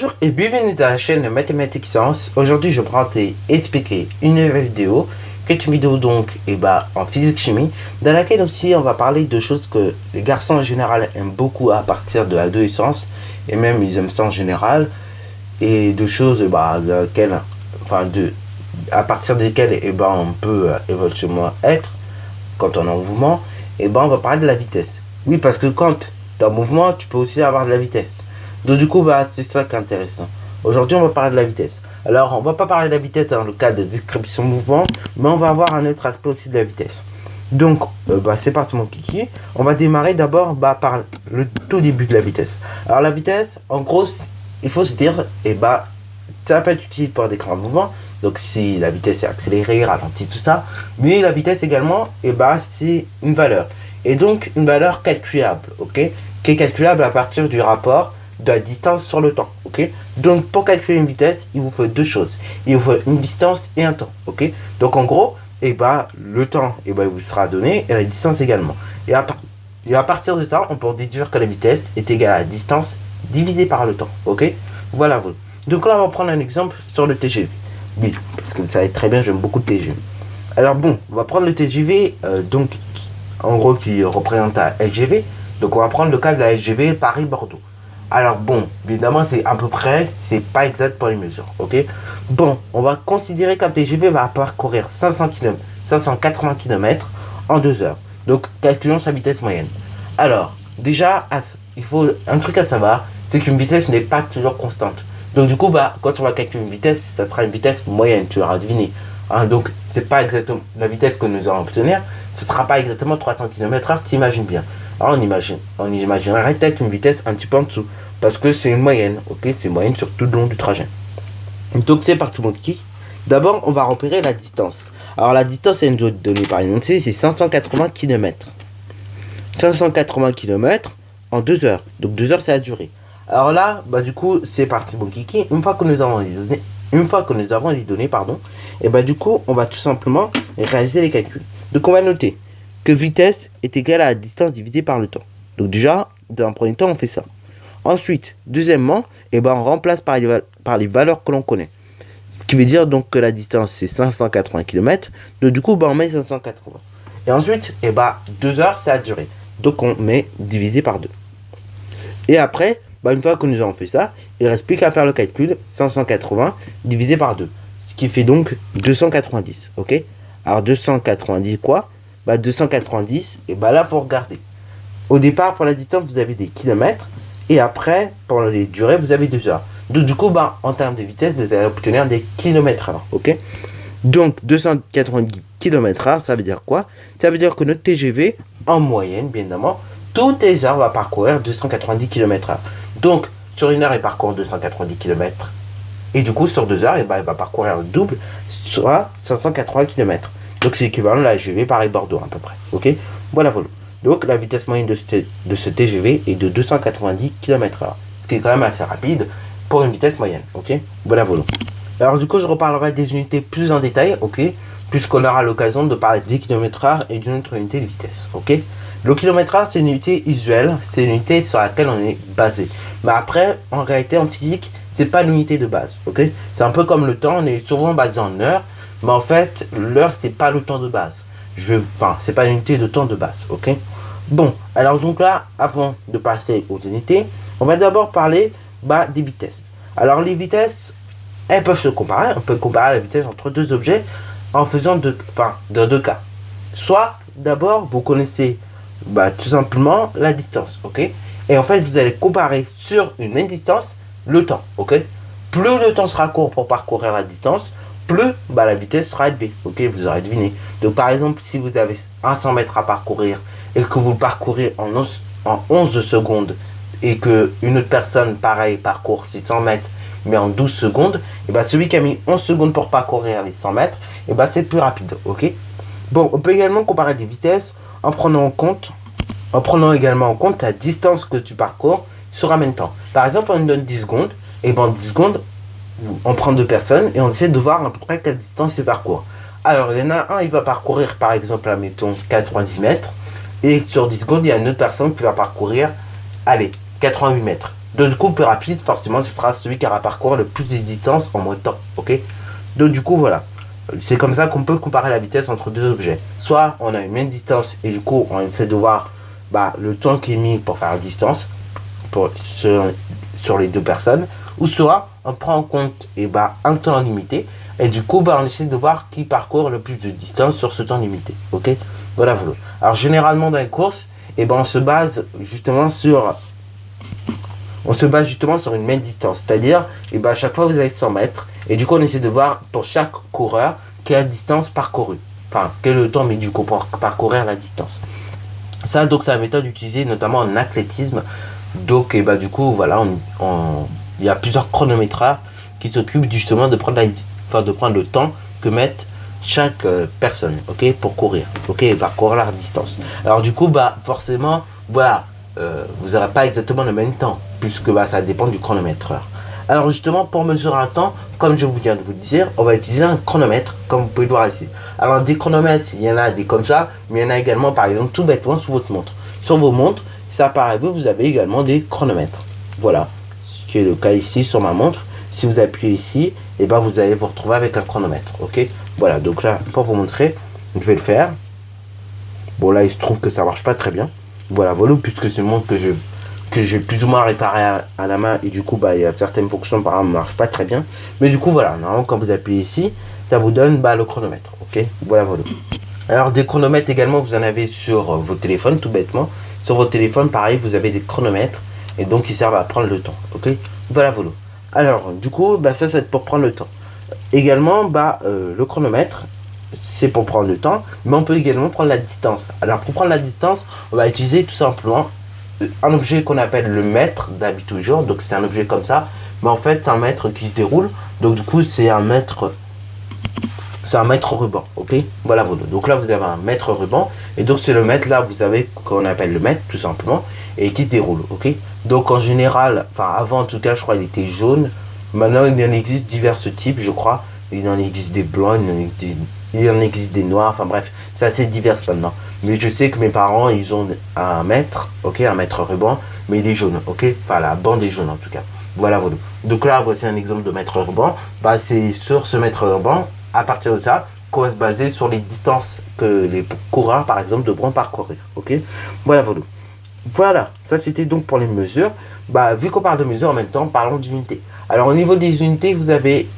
Bonjour et bienvenue dans la chaîne Mathématiques Sciences. Aujourd'hui je vais présenter et expliquer une nouvelle vidéo, qui est une vidéo donc en physique-chimie, dans laquelle aussi on va parler de choses que les garçons en général aiment beaucoup à partir de l'adolescence, et même ils aiment ça en général, et de choses à partir desquelles on peut éventuellement être quand on est en mouvement. On va parler de la vitesse. Oui, parce que quand tu es en mouvement, tu peux aussi avoir de la vitesse. Donc du coup, c'est ça qui est intéressant. Aujourd'hui, on va parler de la vitesse. Alors, on va pas parler de la vitesse dans le cadre de description mouvement, mais on va avoir un autre aspect aussi de la vitesse. Donc, c'est parti mon kiki. On va démarrer d'abord par le tout début de la vitesse. Alors la vitesse, en gros, il faut se dire, ça peut être utile pour des grands mouvements. Donc si la vitesse est accélérée, ralentie, tout ça. Mais la vitesse également, c'est une valeur. Et donc une valeur calculable, ok, qui est calculable à partir du rapport de la distance sur le temps, ok. Donc pour calculer une vitesse, il vous faut deux choses. Il vous faut une distance et un temps, ok. Donc en gros, le temps il vous sera donné et la distance également. Et à partir de ça, on peut déduire que la vitesse est égale à la distance divisée par le temps, ok. Voilà. Donc là, on va prendre un exemple sur le TGV. Oui, parce que vous savez très bien, j'aime beaucoup le TGV. Alors on va prendre le TGV, en gros qui représente la LGV. Donc on va prendre le cas de la LGV Paris-Bordeaux. Alors évidemment c'est à peu près, c'est pas exact pour les mesures, ok. On va considérer qu'un TGV va parcourir 580 km en 2 heures. Donc calculons sa vitesse moyenne. Alors déjà, il faut un truc à savoir, c'est qu'une vitesse n'est pas toujours constante. Donc du coup, quand on va calculer une vitesse, ça sera une vitesse moyenne, tu auras deviné. Donc c'est pas exactement la vitesse que nous allons obtenir, ce sera pas exactement 300 km/h, tu imagines bien. Alors on imaginerait peut-être une vitesse un petit peu en dessous, parce que c'est une moyenne, ok, c'est une moyenne sur tout le long du trajet. Donc c'est parti mon kiki. D'abord on va repérer la distance. Alors la distance est donnée par une unité, c'est 580 km. 580 km en 2 heures, donc 2 heures c'est la durée. Alors là, du coup, c'est parti mon kiki. Une fois que nous avons les données, du coup, on va tout simplement réaliser les calculs. Donc on va noter que vitesse est égale à la distance divisée par le temps. Donc déjà, dans un premier temps, on fait ça. Ensuite, deuxièmement, on remplace par les valeurs que l'on connaît. Ce qui veut dire donc que la distance c'est 580 km. Donc du coup, on met 580. Et ensuite, 2 heures, c'est la durée. Donc on met divisé par 2. Et après, une fois que nous avons fait ça, il ne reste plus qu'à faire le calcul, 580 divisé par 2. Ce qui fait donc 290, ok. Alors 290 quoi 290, là, il faut regarder. Au départ, pour la distance, vous avez des kilomètres. Et après, pour les durées, vous avez 2 heures. Donc du coup, en termes de vitesse, vous allez obtenir des kilomètres heure, ok. Donc 290 km/h, ça veut dire quoi? Ça veut dire que notre TGV, en moyenne, bien évidemment, toutes les heures va parcourir 290 km/h. Donc, sur une heure, il parcourt 290 km. Et du coup, sur 2 heures, il va parcourir le double, soit 580 km. Donc, c'est l'équivalent de la LGV Paris-Bordeaux, à peu près. Ok. Voilà. Donc, la vitesse moyenne de ce TGV est de 290 km/h. Ce qui est quand même assez rapide pour une vitesse moyenne. Ok. Voilà. Alors, du coup, je reparlerai des unités plus en détail. Ok. Puisqu'on aura l'occasion de parler des km/h et d'une autre unité de vitesse. Ok. Le kilomètre-heure, c'est une unité usuelle, c'est une unité sur laquelle on est basé. Mais après, en réalité, en physique, c'est pas l'unité de base, ok. C'est un peu comme le temps, on est souvent basé en heure, mais en fait, l'heure, c'est pas le temps de base. C'est pas l'unité de temps de base, ok. Alors donc là, avant de passer aux unités, on va d'abord parler des vitesses. Alors les vitesses, elles peuvent se comparer. On peut comparer la vitesse entre deux objets en faisant dans deux cas. Soit, d'abord, vous connaissez tout simplement la distance, ok. Et en fait, vous allez comparer sur une même distance le temps, ok. Plus le temps sera court pour parcourir la distance, plus la vitesse sera élevée, ok. Vous aurez deviné. Donc par exemple, si vous avez 100 mètres à parcourir et que vous le parcourez en 11 secondes et que une autre personne pareil parcourt 600 mètres mais en 12 secondes, celui qui a mis 11 secondes pour parcourir les 100 mètres, c'est plus rapide, ok. On peut également comparer des vitesses en prenant également en compte la distance que tu parcours sur un même temps. Par exemple, on nous donne 10 secondes, et 10 secondes, on prend deux personnes et on essaie de voir à peu près quelle distance ils parcourent. Alors, il y en a un, il va parcourir par exemple, admettons, 90 mètres, et sur 10 secondes, il y a une autre personne qui va parcourir, 88 mètres. Donc du coup, le plus rapide, forcément, ce sera celui qui aura parcouru le plus de distance en moins de temps, ok. Donc du coup, voilà. C'est comme ça qu'on peut comparer la vitesse entre deux objets. Soit on a une même distance et du coup, on essaie de voir le temps qui est mis pour faire la distance sur les deux personnes. Ou soit on prend en compte un temps limité et du coup, on essaie de voir qui parcourt le plus de distance sur ce temps limité, ok. Voilà, voilà. Alors généralement dans les courses, on se base justement sur une même distance. C'est-à-dire, à chaque fois, vous avez 100 mètres. Et du coup, on essaie de voir pour chaque coureur quelle distance parcourue. Enfin, quel est le temps mis du coup pour parcourir la distance. Ça, donc, c'est la méthode utilisée notamment en athlétisme. Donc, du coup, voilà, il y a plusieurs chronométreurs qui s'occupent justement de prendre le temps que mettent chaque personne, ok, pour courir, ok, parcourir la distance. Alors, du coup, forcément, voilà, vous n'aurez pas exactement le même temps, puisque ça dépend du chronomètre. Alors justement, pour mesurer un temps, comme je viens de vous dire, on va utiliser un chronomètre, comme vous pouvez le voir ici. Alors des chronomètres, il y en a des comme ça, mais il y en a également, par exemple, tout bêtement sur votre montre. Sur vos montres, ça apparaît, vous avez également des chronomètres. Voilà, ce qui est le cas ici sur ma montre. Si vous appuyez ici, vous allez vous retrouver avec un chronomètre, ok. Voilà, donc là, pour vous montrer, je vais le faire. Bon, là, il se trouve que ça marche pas très bien. Voilà, puisque c'est une montre que j'ai plus ou moins réparé à la main et du coup il y a certaines fonctions par exemple ne marchent pas très bien, mais du coup voilà, normalement quand vous appuyez ici ça vous donne le chronomètre, ok. Voilà. Alors des chronomètres également vous en avez sur vos téléphones, tout bêtement. Sur vos téléphones pareil, vous avez des chronomètres et donc ils servent à prendre le temps, ok. Voilà. Alors du coup ça c'est pour prendre le temps également. Le chronomètre c'est pour prendre le temps, mais on peut également prendre la distance. Alors pour prendre la distance, on va utiliser tout simplement un objet qu'on appelle le mètre d'habitude toujours. Donc c'est un objet comme ça, mais en fait c'est un mètre qui se déroule. Donc du coup c'est un mètre ruban, ok. Voilà. Donc là vous avez un mètre ruban et donc c'est le mètre là vous avez qu'on appelle le mètre tout simplement et qui se déroule, ok. Donc en général, avant en tout cas je crois il était jaune. Maintenant il en existe divers types, je crois. Il en existe des blancs, il en existe des noirs, bref, c'est assez divers maintenant. Mais je sais que mes parents, ils ont un mètre, ok, un mètre ruban, mais il est jaune, ok. La bande est jaune en tout cas. Voilà. Donc là, voici un exemple de mètre ruban. C'est sur ce mètre ruban, à partir de ça, qu'on va se baser sur les distances que les coureurs, par exemple, devront parcourir, ok. Voilà. Voilà, ça c'était donc pour les mesures. Vu qu'on parle de mesures en même temps, parlons d'unités. Alors au niveau des unités, vous avez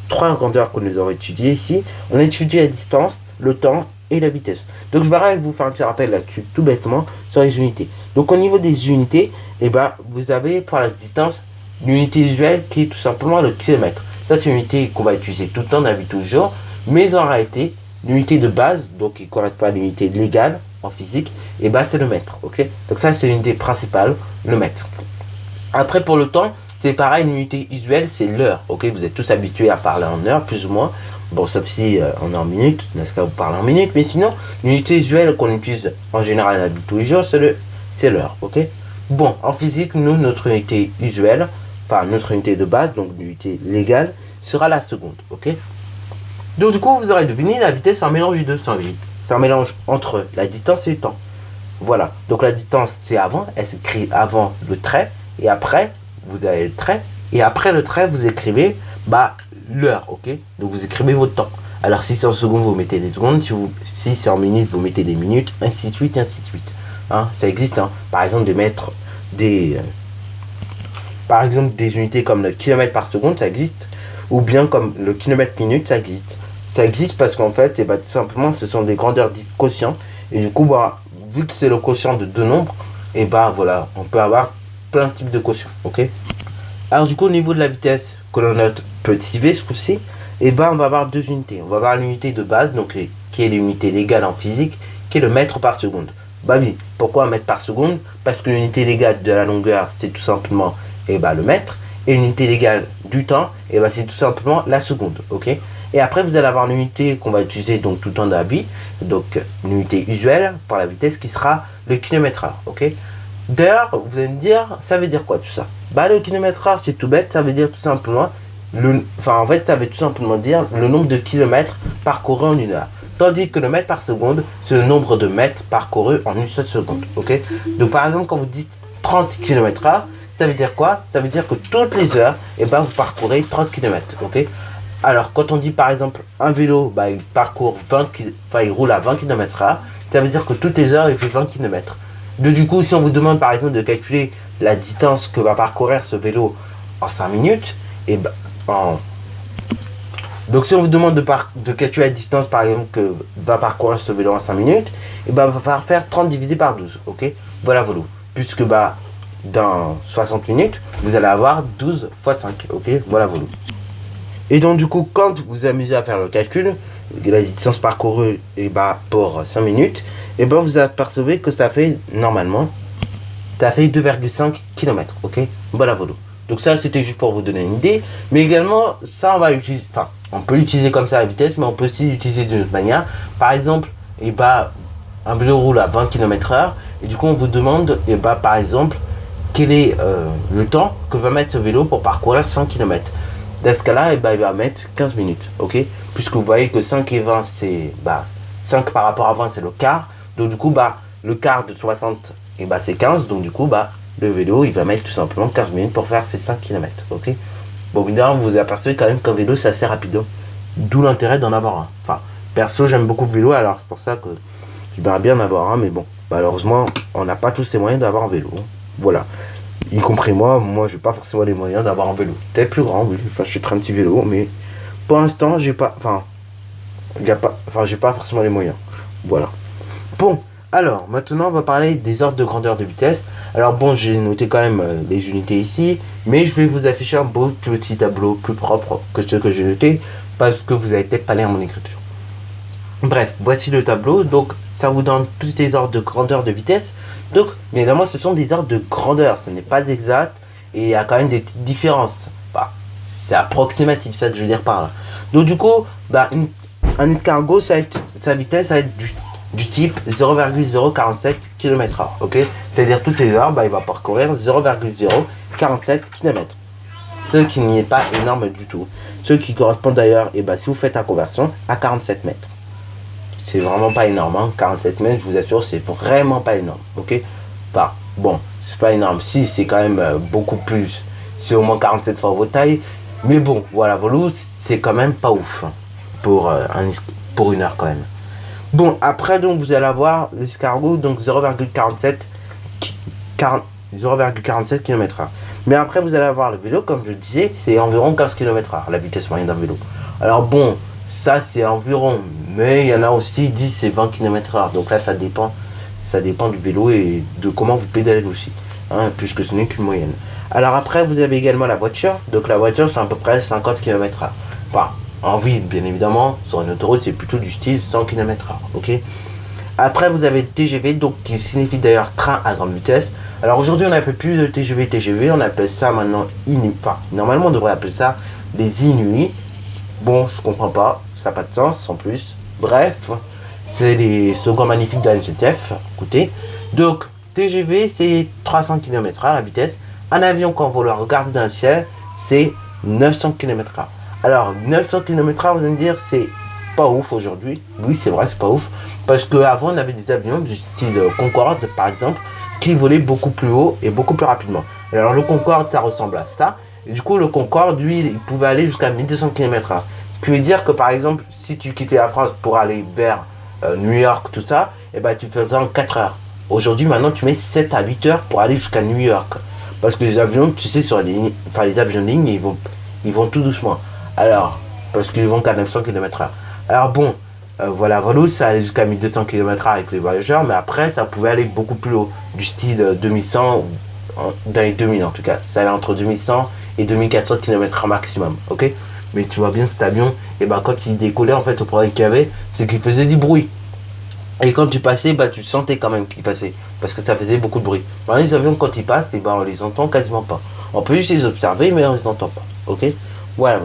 trois grandeurs que nous avons étudiées ici. On a étudié la distance, le temps et la vitesse. Donc je vais vous faire un petit rappel là-dessus, tout bêtement, sur les unités. Donc au niveau des unités, vous avez pour la distance l'unité usuelle qui est tout simplement le kilomètre. Ça c'est une unité qu'on va utiliser tout le temps dans la vie de tous les jours, mais en réalité, l'unité de base, donc qui correspond à l'unité légale en physique, c'est le mètre, ok. Donc ça c'est l'unité principale, le mètre. Après pour le temps, c'est pareil, l'unité usuelle c'est l'heure, ok. Vous êtes tous habitués à parler en heure, plus ou moins. Bon, sauf si on est en minutes, n'est-ce pas, vous parlez en minutes, mais sinon, l'unité usuelle qu'on utilise en général dans la vie de tous les jours, c'est l'heure, ok. Bon, en physique, nous, notre unité usuelle, notre unité de base, donc l'unité légale, sera la seconde, ok. Donc du coup, vous aurez deviné, la vitesse, c'est un mélange des deux, c'est un mélange entre la distance et le temps. Voilà, donc la distance, c'est avant, elle s'écrit avant le trait, et après, vous avez le trait, et après le trait, vous écrivez, l'heure, ok. Donc vous écrivez votre temps. Alors si c'est en secondes, vous mettez des secondes. Si c'est en minutes, vous mettez des minutes, ainsi de suite, ainsi de suite. Ça existe, par exemple, de mettre des unités comme le kilomètre par seconde, ça existe. Ou bien comme le kilomètre minute, ça existe. Ça existe parce qu'en fait, tout simplement, ce sont des grandeurs dites quotients. Et du coup, vu que c'est le quotient de deux nombres, voilà, on peut avoir plein de types de quotients, ok. Alors du coup, au niveau de la vitesse que l'on note petit v ce coup-ci, on va avoir deux unités. On va avoir l'unité de base, donc qui est l'unité légale en physique, qui est le mètre par seconde. Oui, pourquoi un mètre par seconde? Parce que l'unité légale de la longueur, c'est tout simplement le mètre, et l'unité légale du temps, c'est tout simplement la seconde, ok. Et après, vous allez avoir l'unité qu'on va utiliser donc tout le temps de la vie, donc l'unité usuelle pour la vitesse qui sera le kilomètre/heure, ok. D'ailleurs, vous allez me dire, ça veut dire quoi tout ça? Le kilomètre/heure, c'est tout bête, ça veut dire tout simplement, ça veut tout simplement dire le nombre de kilomètres parcourus en une heure. Tandis que le mètre par seconde, c'est le nombre de mètres parcourus en une seule seconde, ok. Donc par exemple, quand vous dites 30 km/h, ça veut dire quoi? Ça veut dire que toutes les heures, et ben, vous parcourez 30 km, ok? Alors, quand on dit par exemple un vélo, bah, il parcourt 20 enfin, il roule à 20 km/h, ça veut dire que toutes les heures, il fait 20 km. Du coup, si on vous demande par exemple de calculer la distance que va parcourir ce vélo en 5 minutes, et ben, donc si on vous demande de calculer la distance par exemple que va parcourir ce vélo en 5 minutes, et ben, il va falloir faire 30 divisé par 12, ok? Voilà, voilà. Puisque bah, dans 60 minutes, vous allez avoir 12 fois 5, ok? Voilà, voilà. Et donc du coup, quand vous vous amusez à faire le calcul, la distance parcourue et bah, pour 5 minutes, et ben vous apercevez que ça fait, normalement, ça fait 2,5 km, ok? Voilà, voilà. Donc ça, c'était juste pour vous donner une idée. Mais également, ça, on va l'utiliser, enfin, on peut l'utiliser comme ça à la vitesse, mais on peut aussi l'utiliser d'une autre manière. Par exemple, et bah, un vélo roule à 20 km/h, et du coup, on vous demande, et bah, par exemple, quel est le temps que va mettre ce vélo pour parcourir 100 km. Dans ce cas-là, eh ben, il va mettre 15 minutes, ok? Puisque vous voyez que 5 et 20, c'est... Bah, 5 par rapport à 20, c'est le quart. Donc du coup, bah, le quart de 60, eh ben, c'est 15. Donc du coup, bah, le vélo, il va mettre tout simplement 15 minutes pour faire ses 5 km, ok? Bon, évidemment, vous vous apercevez quand même qu'un vélo, c'est assez rapide. D'où l'intérêt d'en avoir un. Enfin, perso, j'aime beaucoup le vélo, alors c'est pour ça que j'aimerais bien en avoir un. Mais bon, malheureusement, on n'a pas tous les moyens d'avoir un vélo. Voilà. Y compris moi j'ai pas forcément les moyens d'avoir un vélo. Peut-être plus grand, oui, enfin, j'ai un petit vélo, mais pour l'instant j'ai pas, j'ai pas forcément les moyens. Voilà. Bon, alors maintenant on va parler des ordres de grandeur de vitesse. Alors bon, j'ai noté quand même les unités ici, mais je vais vous afficher un beau petit tableau plus propre que ce que j'ai noté, parce que vous avez peut-être pas lire mon écriture. Bref, voici le tableau. Donc, ça vous donne tous les ordres de grandeur de vitesse. Donc, bien évidemment, ce sont des ordres de grandeur. Ce n'est pas exact. Et il y a quand même des petites différences. Bah, c'est approximatif, ça que je veux dire par là. Donc, du coup, bah, un escargot, sa vitesse, ça va être du type 0,047 km/h. Ok? C'est-à-dire, toutes les heures, bah, il va parcourir 0,047 km. Ce qui n'y est pas énorme du tout. Ce qui correspond d'ailleurs, et bah, si vous faites la conversion, à 47 mètres. C'est vraiment pas énorme, hein. 47 mètres, je vous assure, c'est vraiment pas énorme, ok? Enfin, bon, c'est pas énorme, si, c'est quand même beaucoup plus. C'est au moins 47 fois votre taille, mais bon, voilà, voilà, c'est quand même pas ouf, hein, pour une heure quand même. Bon, après, donc, vous allez avoir l'escargot, donc 0,47 km/h. Mais après, vous allez avoir le vélo, comme je le disais, c'est environ 15 km/h, la vitesse moyenne d'un vélo. Alors bon, ça c'est environ, mais il y en a aussi 10 et 20 km/h. Donc là, ça dépend du vélo et de comment vous pédalez aussi, hein, puisque ce n'est qu'une moyenne. Alors après, vous avez également la voiture. Donc la voiture, c'est à peu près 50 km/h. Enfin, en ville, bien évidemment, sur une autoroute, c'est plutôt du style 100 km/h, ok? Après, vous avez le TGV, donc qui signifie d'ailleurs train à grande vitesse. Alors aujourd'hui, on n'appelle plus de TGV, on appelle ça maintenant Enfin, normalement, on devrait appeler ça les Inuits. Bon, je comprends pas, ça n'a pas de sens en plus. Bref, c'est les slogans magnifiques de la SNCF. Écoutez, donc TGV, c'est 300 km/h la vitesse. Un avion, quand vous le regardez dans le ciel, c'est 900 km/h. Alors, 900 km/h, vous allez me dire, c'est pas ouf aujourd'hui. Oui, c'est vrai, c'est pas ouf. Parce qu'avant, on avait des avions du style Concorde, par exemple, qui volaient beaucoup plus haut et beaucoup plus rapidement. Alors, le Concorde, ça ressemble à ça. Et du coup, le Concorde, lui, il pouvait aller jusqu'à 1200 km/h. Ce qui veut dire que, par exemple, si tu quittais la France pour aller vers New York, tout ça, et ben, tu faisais en 4 heures. Aujourd'hui, maintenant, tu mets 7 à 8 heures pour aller jusqu'à New York. Parce que les avions, tu sais, sur les lignes, enfin, les avions de ligne, ils vont tout doucement. Alors, parce qu'ils vont qu'à 900 km/h. Alors bon, voilà, ça allait jusqu'à 1200 km/h avec les voyageurs, mais après, ça pouvait aller beaucoup plus haut, du style 2100, dans les 2000 en tout cas. Ça allait entre 2100 et 2400 km/h maximum, ok? Mais tu vois bien, cet avion, et ben, quand il décollait, en fait, le problème qu'il y avait, c'est qu'il faisait du bruit. Et quand tu passais, bah, tu sentais quand même qu'il passait, parce que ça faisait beaucoup de bruit. Alors, les avions, quand ils passent, et ben, on les entend quasiment pas. On peut juste les observer, mais on les entend pas, ok? Voilà,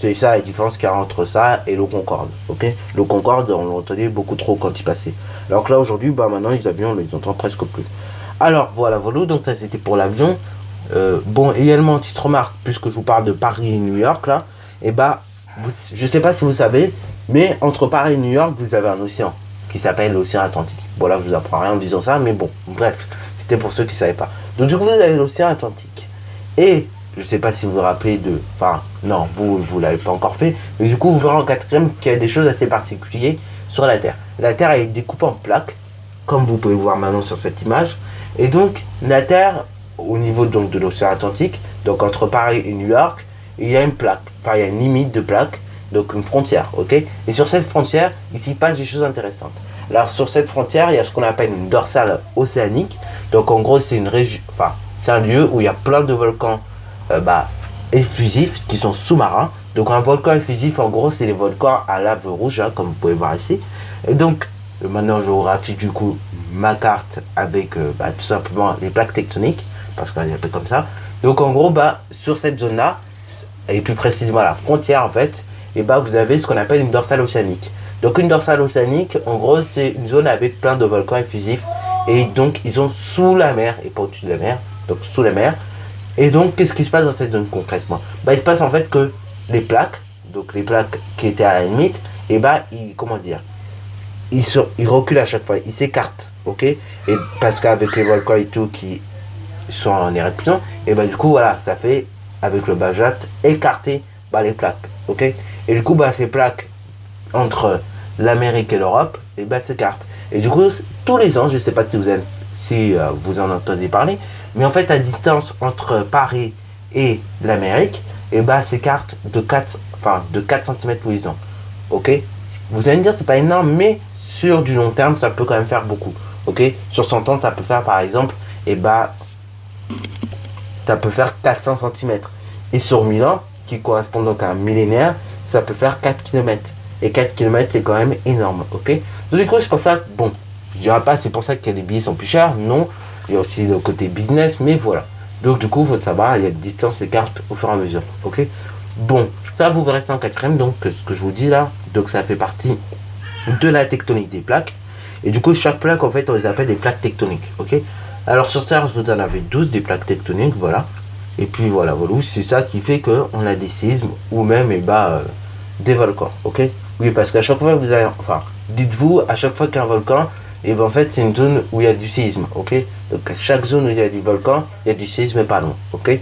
c'est ça la différence qu'il y a entre ça et le Concorde, ok? Le Concorde, on l'entendait beaucoup trop quand il passait. Alors que là, aujourd'hui, bah, maintenant, les avions, on les entend presque plus. Alors, voilà, donc ça, c'était pour l'avion. Bon, également, petite remarque, puisque je vous parle de Paris et New York, là, et bah, je sais pas si vous savez, mais entre Paris et New York, vous avez un océan qui s'appelle l'océan Atlantique. Bon, là, je vous apprends rien en disant ça, mais bon, bref, c'était pour ceux qui ne savaient pas. Donc, du coup, vous avez l'océan Atlantique. Et je sais pas si vous vous rappelez de... Enfin, non, vous l'avez pas encore fait. Mais du coup, vous verrez en quatrième qu'il y a des choses assez particulières sur la Terre. La Terre est découpée en plaques, comme vous pouvez voir maintenant sur cette image. Et donc, la Terre, au niveau donc, de l'océan Atlantique, donc entre Paris et New York, il y a une plaque. Enfin, il y a une limite de plaque, donc une frontière, ok. Et sur cette frontière, il s'y passe des choses intéressantes. Alors, sur cette frontière, il y a ce qu'on appelle une dorsale océanique. Donc, en gros, c'est une région... Enfin, c'est un lieu où il y a plein de volcans effusifs qui sont sous-marins. Donc un volcan effusif, en gros, c'est les volcans à lave rouge, hein, comme vous pouvez voir ici. Et donc, maintenant, je vous raffine du coup ma carte avec tout simplement les plaques tectoniques, parce qu'on les appelle comme ça. Donc en gros, sur cette zone-là, et plus précisément à la frontière en fait, et vous avez ce qu'on appelle une dorsale océanique. Donc une dorsale océanique, en gros, c'est une zone avec plein de volcans effusifs. Et donc, ils sont sous la mer, et pas au-dessus de la mer, donc sous la mer. Et donc, qu'est-ce qui se passe dans cette zone concrètement? Il se passe en fait que les plaques, donc les plaques qui étaient à la limite, comment dire, ils reculent à chaque fois, ils s'écartent, ok. Et parce qu'avec les volcans et tout qui sont en éruption, et du coup, voilà, ça fait, avec le bajat, écarter les plaques, ok. Et du coup, ces plaques entre l'Amérique et l'Europe, s'écartent. Et du coup, tous les ans, je ne sais pas si vous en entendez parler, mais en fait, la distance entre Paris et l'Amérique, s'écarte de 4 cm tous les ans. Ok. Vous allez me dire, c'est pas énorme, mais sur du long terme, ça peut quand même faire beaucoup. Ok. Sur 100 ans, ça peut faire par exemple, ça peut faire 400 cm. Et sur 1000 ans, qui correspond donc à un millénaire, ça peut faire 4 km. Et 4 km, c'est quand même énorme. Ok. Donc, du coup, c'est pour ça que, bon, je dirais pas, c'est pour ça que les billets sont plus chers. Non. Il y a aussi le côté business, mais voilà. Donc, du coup, il faut savoir, il y a des distances, les cartes au fur et à mesure. Ok. Bon, ça, vous verrez ça en quatrième. Donc, ce que je vous dis là, donc ça fait partie de la tectonique des plaques. Et du coup, chaque plaque, en fait, on les appelle des plaques tectoniques. Ok. Alors, sur Terre, vous en avez 12 des plaques tectoniques, voilà. Et puis, voilà, c'est ça qui fait qu'on a des séismes ou même, des volcans. Ok. Oui, parce qu'à chaque fois, vous avez, enfin, dites-vous, à chaque fois qu'il y a un volcan, en fait, c'est une zone où il y a du séisme, ok. Donc, à chaque zone où il y a du volcan, il y a du séisme, pas loin, ok.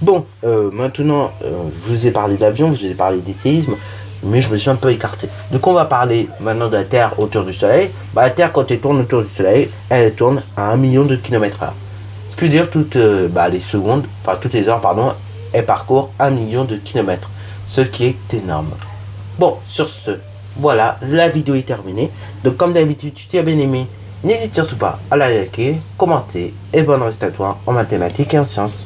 Bon, maintenant, je vous ai parlé d'avion, je vous ai parlé des séismes, mais je me suis un peu écarté. Donc, on va parler maintenant de la Terre autour du Soleil. La Terre, quand elle tourne autour du Soleil, elle tourne à 1 million de km/h. Ce qui veut dire toutes les secondes, toutes les heures, pardon, elle parcourt 1 million de kilomètres, ce qui est énorme. Bon, sur ce, voilà, la vidéo est terminée. Donc comme d'habitude, si tu as bien aimé, n'hésite surtout pas à la liker, commenter et bonne reste à toi en mathématiques et en sciences.